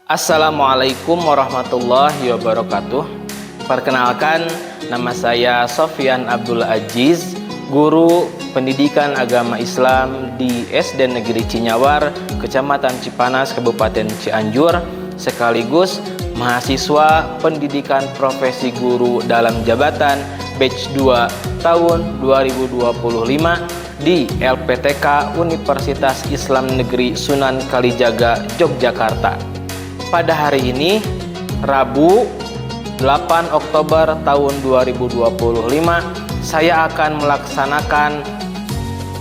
Assalamualaikum warahmatullahi wabarakatuh. Perkenalkan, nama saya Sofyan Abdul Aziz, guru pendidikan agama Islam di SD Negeri Cinyawar, Kecamatan Cipanas, Kabupaten Cianjur, sekaligus mahasiswa pendidikan profesi guru dalam jabatan batch 2 tahun 2025 di LPTK Universitas Islam Negeri Sunan Kalijaga, Yogyakarta. Pada hari ini, Rabu 8 Oktober tahun 2025, saya akan melaksanakan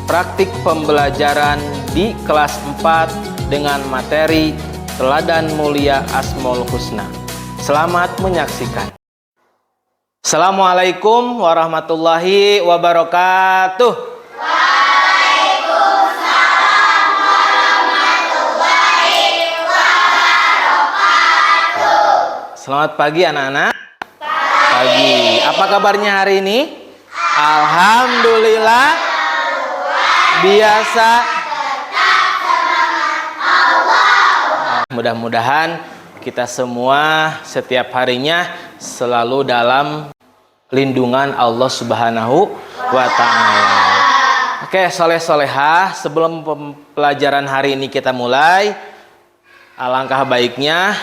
praktik pembelajaran di kelas 4 dengan materi Teladan Mulia Asmaul Husna. Selamat menyaksikan. Assalamualaikum warahmatullahi wabarakatuh. Selamat pagi anak-anak. Pagi. Apa kabarnya hari ini? Alhamdulillah. Biasa. Mudah-mudahan kita semua setiap harinya selalu dalam lindungan Allah Subhanahu wa Ta'ala. Oke, soleh-solehah, sebelum pelajaran hari ini kita mulai, alangkah baiknya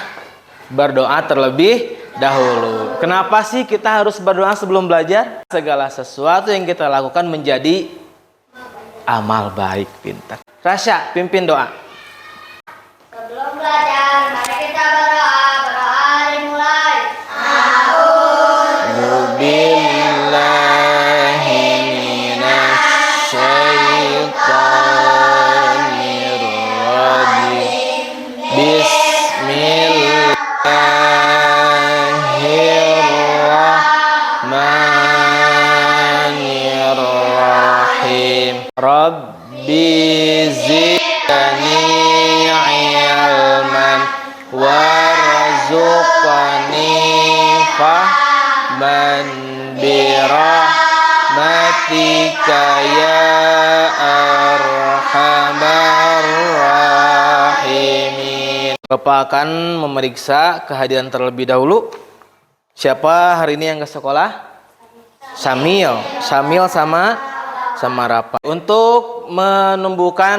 berdoa terlebih dahulu. Kenapa sih kita harus berdoa sebelum belajar? Segala sesuatu yang kita lakukan menjadi amal baik. Pintar. Rasya, pimpin doa. Sebelum belajar, mari kita berdoa. Berdoa dimulai. A'udzu billahi minasyaitonir rajim. Bismillahirrahmanirrahim. Rabbi zidni ilman warzuqni fahman birahmatika ya arhamar rahimin. Bapak akan memeriksa kehadiran terlebih dahulu. Siapa hari ini yang ke sekolah? Samil sama Rafa. Untuk menumbuhkan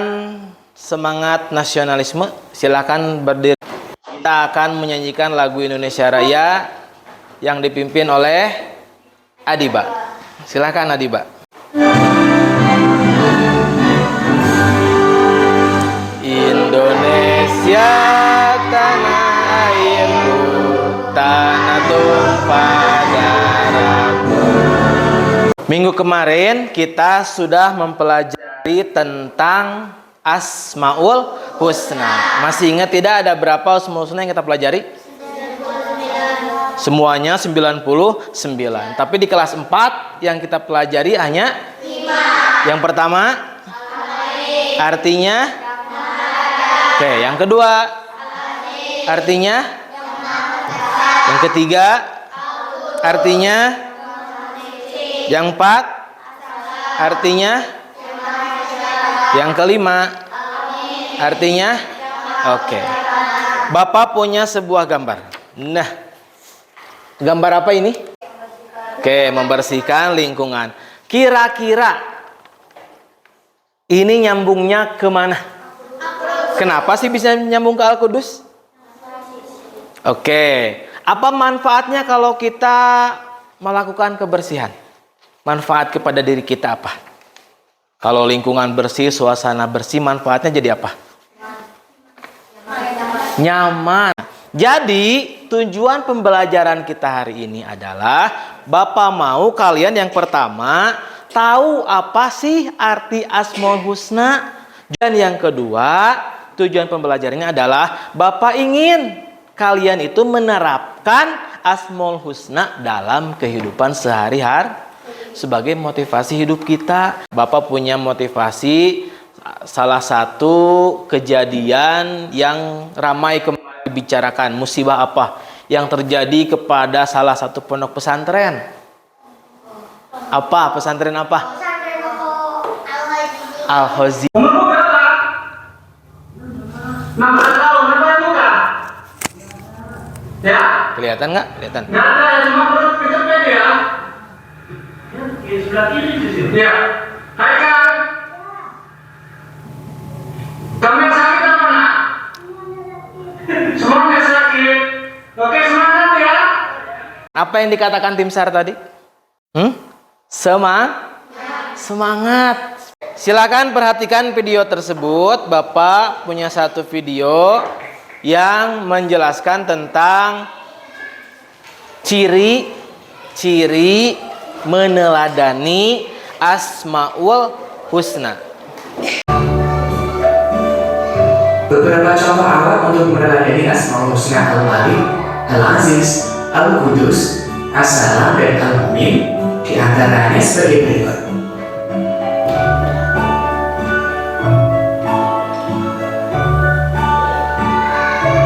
semangat nasionalisme, silakan berdiri. Kita akan menyanyikan lagu Indonesia Raya yang dipimpin oleh Adiba. Silakan Adiba. Indonesia tanah airku, tanah tumpah darahku. Minggu kemarin kita sudah mempelajari tentang Asmaul Husna. Masih ingat tidak ada berapa Asmaul Husna yang kita pelajari? 99. Semuanya 99. Tapi di kelas 4 yang kita pelajari hanya 5. Yang pertama artinya. Oke, yang kedua artinya. Yang ketiga artinya. Yang 4 artinya. Yang kelima artinya. Oke. Bapak punya sebuah gambar. Nah, gambar apa ini? Oke, membersihkan lingkungan. Kira-kira ini nyambungnya kemana? Kenapa sih bisa nyambung ke Al-Qudus? Oke. Apa manfaatnya kalau kita melakukan kebersihan? Manfaat kepada diri kita apa? Kalau lingkungan bersih, suasana bersih, manfaatnya jadi apa? Nyaman. Jadi tujuan pembelajaran kita hari ini adalah Bapak mau kalian yang pertama tahu apa sih arti Asmaul Husna, dan yang kedua tujuan pembelajarannya adalah Bapak ingin kalian itu menerapkan Asmaul Husna dalam kehidupan sehari-hari sebagai motivasi hidup kita. Bapak punya motivasi, salah satu kejadian yang ramai dibicarakan, musibah apa yang terjadi kepada salah satu pondok pesantren. Apa? Pesantren apa? Al-Hozi. kelihatan nggak? Kelihatan. Nyata ya, cuma perut kecepet ya. Ya, sebelah kiri di sini. Ya. Hai kan? Kamu yang sakit apa nak? Semua nggak sakit. Oke, semangat ya. Apa yang dikatakan tim SAR tadi? Semangat. Silakan perhatikan video tersebut. Bapak punya satu video yang menjelaskan tentang ciri-ciri meneladani Asmaul Husna. Beberapa contoh awal untuk meneladani Asmaul Husna Al-Malik, Al-Aziz, Al-Qudus, As-Salam, dan Al-Mu'min diantaranya sebagai berikut.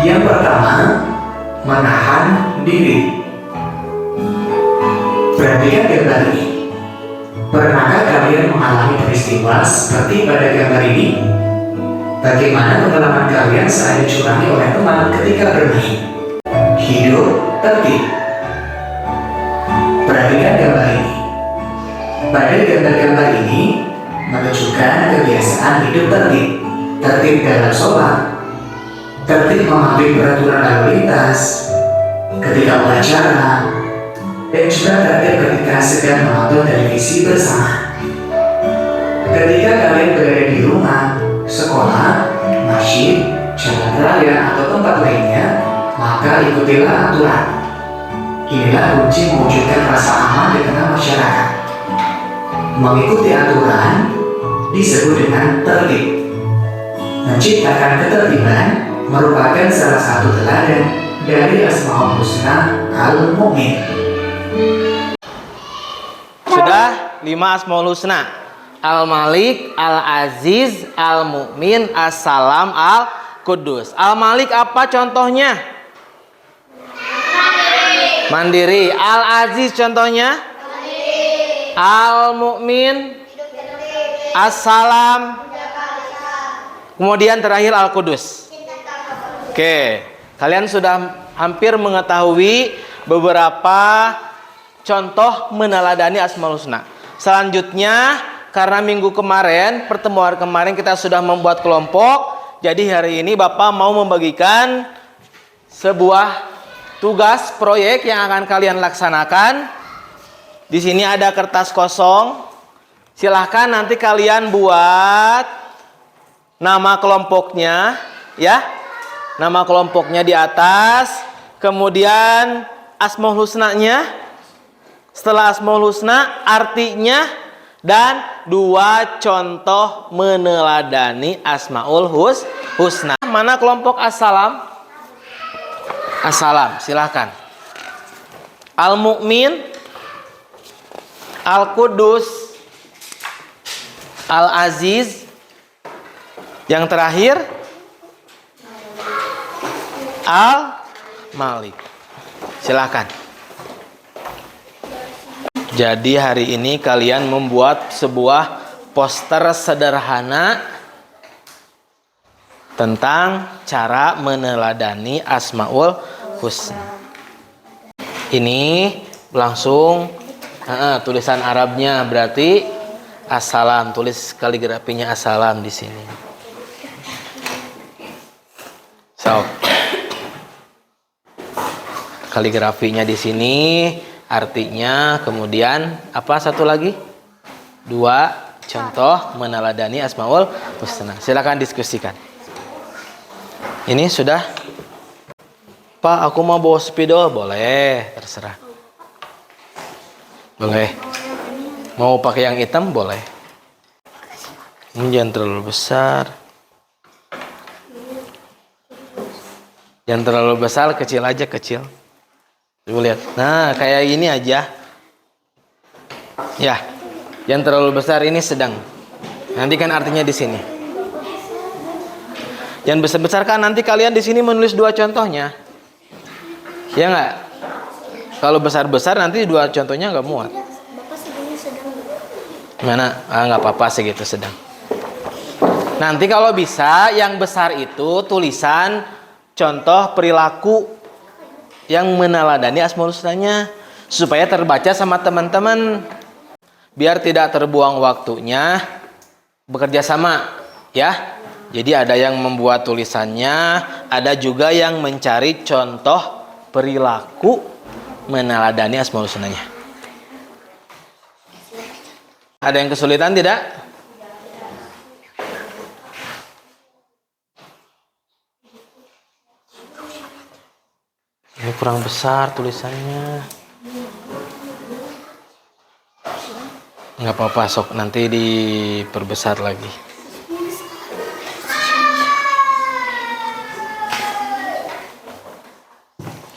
Yang pertama, menahan diri. Perhatikan gambar ini. Pernahkah kalian mengalami peristiwa seperti pada gambar ini? Bagaimana pengalaman kalian saat dicurangi oleh teman ketika bermain? Hidup tertib. Perhatikan gambar ini. Pada gambar-gambar ini menunjukkan kebiasaan hidup tertib. Tertib dalam sholat, tertib mematuhi peraturan lalu lintas ketika upacara, dan juga tertib ketika sedang menonton televisi bersama. Ketika kalian berada di rumah, sekolah, masjid, jalan raya, atau tempat lainnya, maka ikutilah aturan. Inilah kunci mewujudkan rasa aman di tengah masyarakat. Mengikuti aturan disebut dengan tertib. Menciptakan ketertiban merupakan salah satu teladan dari Asmaul Husna Al-Mu'min. Sudah 5 Asmaul Husna: Al-Malik, Al-Aziz, Al-Mu'min, As-Salam, Al-Qudus. Al-Malik apa contohnya? Mandiri. Al-Aziz contohnya? Al-Mu'min, As-Salam, kemudian terakhir Al-Qudus. Oke, kalian sudah hampir mengetahui beberapa contoh meneladani Asmaul Husna. Selanjutnya, karena minggu kemarin, pertemuan kemarin kita sudah membuat kelompok, jadi hari ini Bapak mau membagikan sebuah tugas proyek yang akan kalian laksanakan. Di sini ada kertas kosong. Silahkan nanti kalian buat nama kelompoknya, ya. Nama kelompoknya di atas, kemudian Asmaul Husnanya. Setelah Asmaul Husna, artinya, dan 2 contoh meneladani Asmaul Husna. Mana kelompok As-Salam? As-Salam, silahkan. Al-Mu'min, Al-Qudus, Al-Aziz, yang terakhir Al-Malik. Silahkan. Jadi hari ini kalian membuat sebuah poster sederhana tentang cara meneladani Asmaul Husna. Ini langsung tulisan Arabnya berarti As-Salam, tulis kaligrafinya As-Salam di sini. So, kaligrafinya di sini, artinya, kemudian apa satu lagi? 2 contoh meneladani Asmaul Husna. Silakan diskusikan. Ini sudah. Pak, aku mau bawa spidol, boleh, terserah. Boleh. Mau pakai yang hitam, boleh. Ini jangan terlalu besar. Jangan terlalu besar, kecil aja, kecil. Coba lihat. Nah, kayak ini aja. Ya, jangan terlalu besar, ini sedang. Nanti kan artinya di sini. Jangan besar-besar kan, nanti kalian di sini menulis 2 contohnya. Ya nggak? Kalau besar-besar nanti 2 contohnya nggak muat. Bapak segini sedang. Mana? Nggak apa-apa segitu sedang. Nanti kalau bisa yang besar itu tulisan contoh perilaku. yang meneladani Asmaul Husnanya supaya terbaca sama teman-teman. Biar tidak terbuang waktunya, bekerja sama ya. Jadi ada yang membuat tulisannya, ada juga yang mencari contoh perilaku meneladani Asmaul Husnanya. Ada yang kesulitan tidak? Ini kurang besar tulisannya. Nggak apa-apa, sok nanti diperbesar lagi.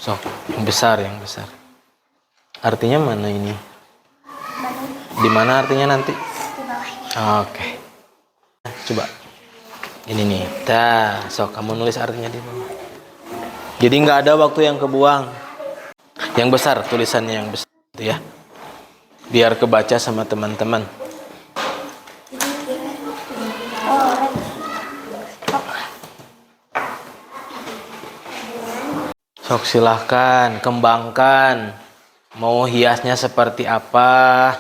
Sok, yang besar. Artinya mana ini? Di mana artinya nanti? Oke. Coba. Ini nih. Dah, sok kamu nulis artinya di bawah. Jadi nggak ada waktu yang kebuang. Yang besar, tulisannya yang besar itu ya. Biar kebaca sama teman-teman. Sok silahkan, kembangkan. Mau hiasnya seperti apa?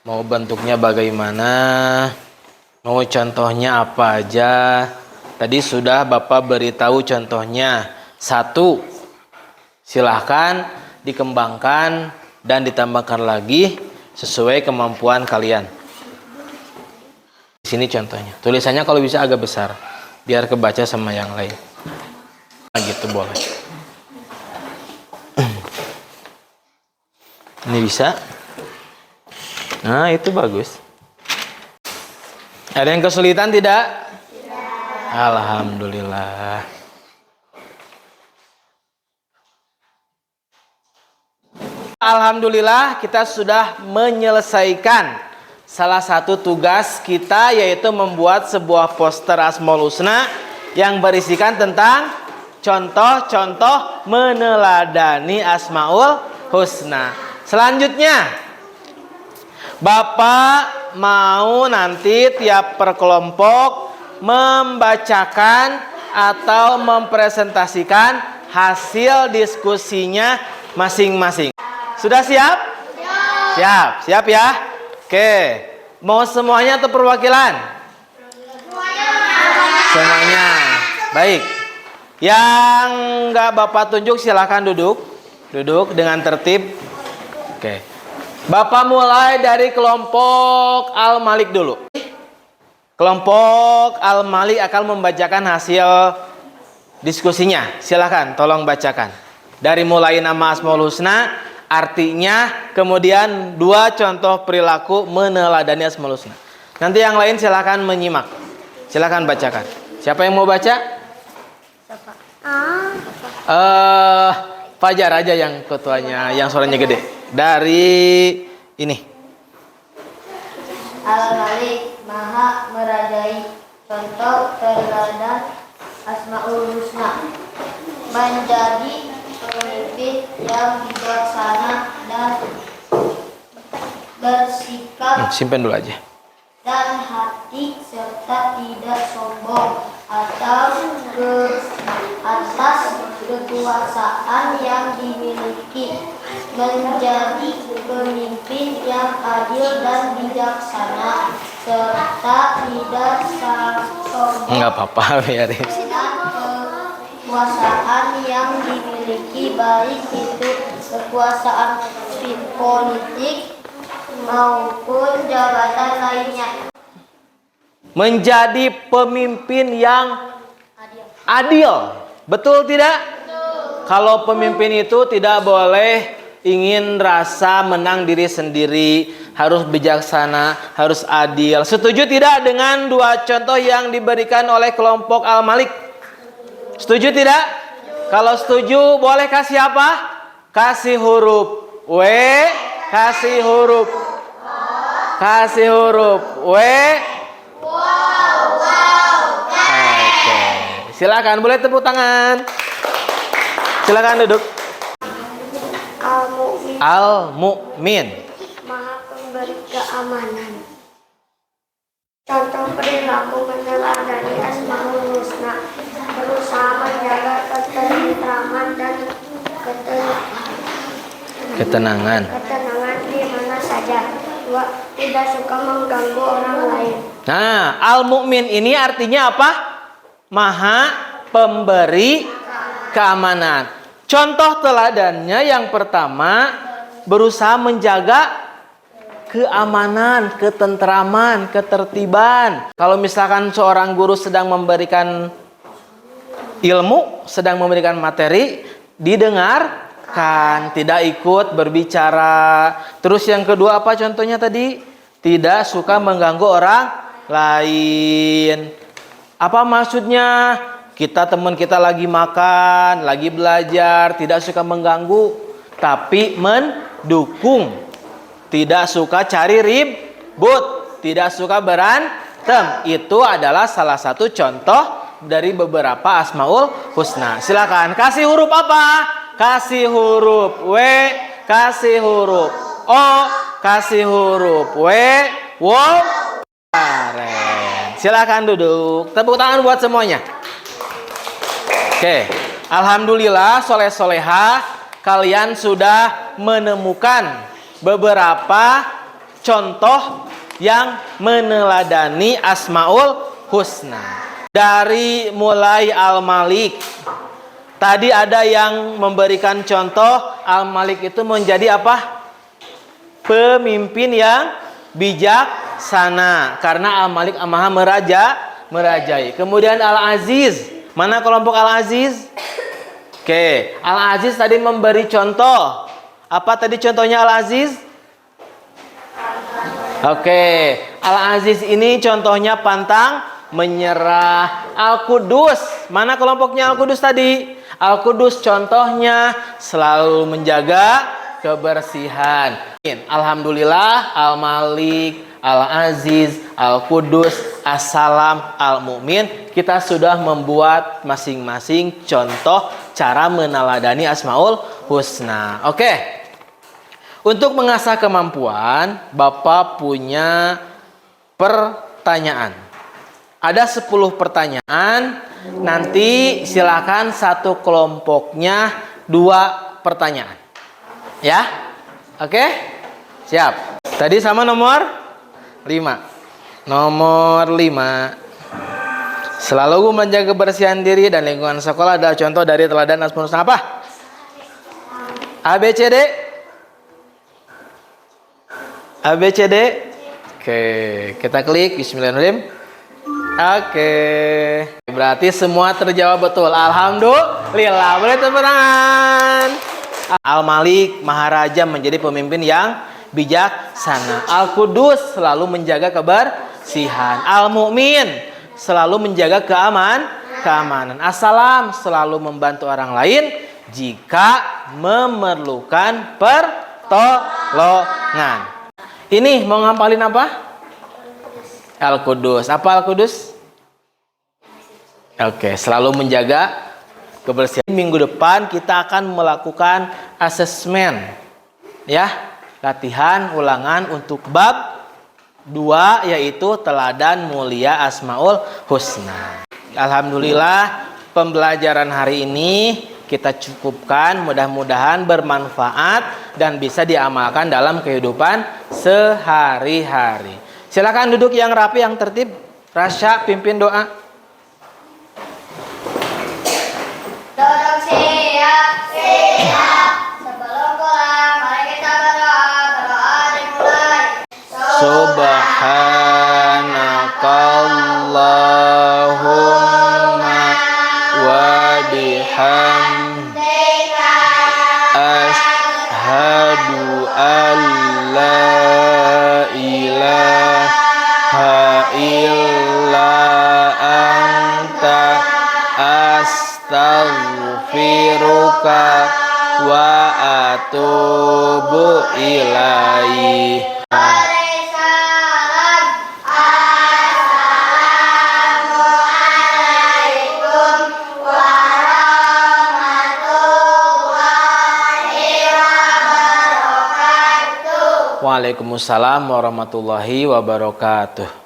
Mau bentuknya bagaimana? Mau contohnya apa aja? Tadi sudah Bapak beritahu contohnya. 1, silahkan dikembangkan dan ditambahkan lagi sesuai kemampuan kalian. Di sini contohnya. Tulisannya kalau bisa agak besar, biar kebaca sama yang lain. Nah, gitu boleh. Ini bisa. Nah, itu bagus. Ada yang kesulitan tidak? Tidak. Alhamdulillah. Alhamdulillah kita sudah menyelesaikan salah satu tugas kita, yaitu membuat sebuah poster Asmaul Husna yang berisikan tentang contoh-contoh meneladani Asmaul Husna. Selanjutnya, Bapak mau nanti tiap perkelompok membacakan atau mempresentasikan hasil diskusinya masing-masing. Sudah siap? Siap ya? Oke. Mau semuanya atau perwakilan? Semuanya. Baik. Yang nggak Bapak tunjuk silahkan duduk. Duduk dengan tertib. Oke. Bapak mulai dari kelompok Al-Malik dulu. Kelompok Al-Malik akan membacakan hasil diskusinya. Silahkan, tolong bacakan. Dari mulai nama Asmaul Husna, artinya, kemudian 2 contoh perilaku meneladani Asmaul Husna. Nanti yang lain silahkan menyimak. Silahkan bacakan. Siapa yang mau baca? Fajar aja yang ketuanya, yang suaranya gede. Dari ini. Al-Malik, Maha Merajai. Contoh teladan Asmaul Husna. Menjadi pemimpin yang bijaksana dan bersikap Simpen dulu aja. dan hati serta tidak sombong atas kekuasaan yang dimiliki, menjadi pemimpin yang adil dan bijaksana serta tidak sombong. Enggak apa-apa, biarin. Kekuasaan yang dimiliki, baik itu kekuasaan politik maupun jabatan lainnya. Menjadi pemimpin yang adil. Betul tidak? Betul. Kalau pemimpin itu tidak boleh ingin rasa menang diri sendiri, harus bijaksana, harus adil. Setuju tidak dengan 2 contoh yang diberikan oleh kelompok Al-Malik? Setuju tidak? Kalau setuju, boleh kasih apa? Kasih huruf W, kasih huruf W. Oke. Silakan, boleh tepuk tangan. Silakan duduk. Al-Mu'min. Maha pemberi keamanan. Contoh perilaku meneladani Asmaul Husna, berusaha menjaga ketentraman dan Ketenangan. ketenangan di mana saja. 2. Tidak suka mengganggu orang lain. Nah, al-mu'min ini artinya apa? Maha pemberi keamanan. Contoh teladannya yang pertama, berusaha menjaga keamanan, ketentraman, ketertiban. Kalau misalkan seorang guru sedang memberikan ilmu, sedang memberikan materi, didengarkan, tidak ikut berbicara. Terus yang kedua apa contohnya tadi? Tidak suka mengganggu orang lain. Apa maksudnya? Kita teman kita lagi makan, lagi belajar, tidak suka mengganggu, tapi mendukung. Tidak suka cari ribut, tidak suka berantem. Itu adalah salah satu contoh dari beberapa Asmaul Husna. Silakan, kasih huruf apa? Kasih huruf W, kasih huruf O, kasih huruf W, wow. Keren. Silakan duduk. Tepuk tangan buat semuanya. Oke, alhamdulillah soleh-soleha, kalian sudah menemukan beberapa contoh yang meneladani Asmaul Husna. Dari mulai Al-Malik. Tadi ada yang memberikan contoh Al-Malik itu menjadi apa? Pemimpin yang bijaksana. Karena Al-Malik maha merajai. Kemudian Al-Aziz. Mana kelompok Al-Aziz? Oke, Al-Aziz tadi memberi contoh. Apa tadi contohnya Al-Aziz? Oke, Al-Aziz ini contohnya pantang menyerah. Al-Qudus, mana kelompoknya Al-Qudus tadi? Al-Qudus contohnya selalu menjaga kebersihan. Alhamdulillah, Al-Malik, Al-Aziz, Al-Qudus, As-Salam, Al-Mu'min, kita sudah membuat masing-masing contoh cara meneladani Asmaul Husna. Oke. Untuk mengasah kemampuan, Bapak punya pertanyaan. Ada 10 pertanyaan. Nanti silakan satu kelompoknya 2 pertanyaan. Ya? Oke? Siap. Tadi sama nomor 5. Nomor 5. Selalu menjaga kebersihan diri dan lingkungan sekolah adalah contoh dari teladan Asmaul Husna apa? A, B, C, D. A, B, C, D. Oke, kita klik. Bismillahirrahmanirrahim. Oke. Berarti semua terjawab betul. Alhamdulillah. Boleh tepuk tangan. Al-Malik, Maharaja, menjadi pemimpin yang bijaksana. Al-Qudus selalu menjaga kebersihan. Al-Mu'min selalu menjaga keamanan. As-Salam selalu membantu orang lain jika memerlukan pertolongan. Ini mau ngapalin apa? Al-Qudus. Apa Al-Qudus? Oke, selalu menjaga kebersihan. Minggu depan kita akan melakukan asesmen, ya, latihan ulangan untuk bab 2, yaitu teladan mulia Asmaul Husna. Alhamdulillah, pembelajaran hari ini kita cukupkan. Mudah-mudahan bermanfaat dan bisa diamalkan dalam kehidupan sehari-hari. Silakan duduk yang rapi, yang tertib. Rasya pimpin doa. Duduk siap. Sebelum pulang, mari kita berdoa. Berdoa dimulai. Subhanakallahumma wa bihamdika asyhadu an la ilaha illa anta astaghfiruka wa atubu ilaih. Waalaikumsalam warahmatullahi wabarakatuh.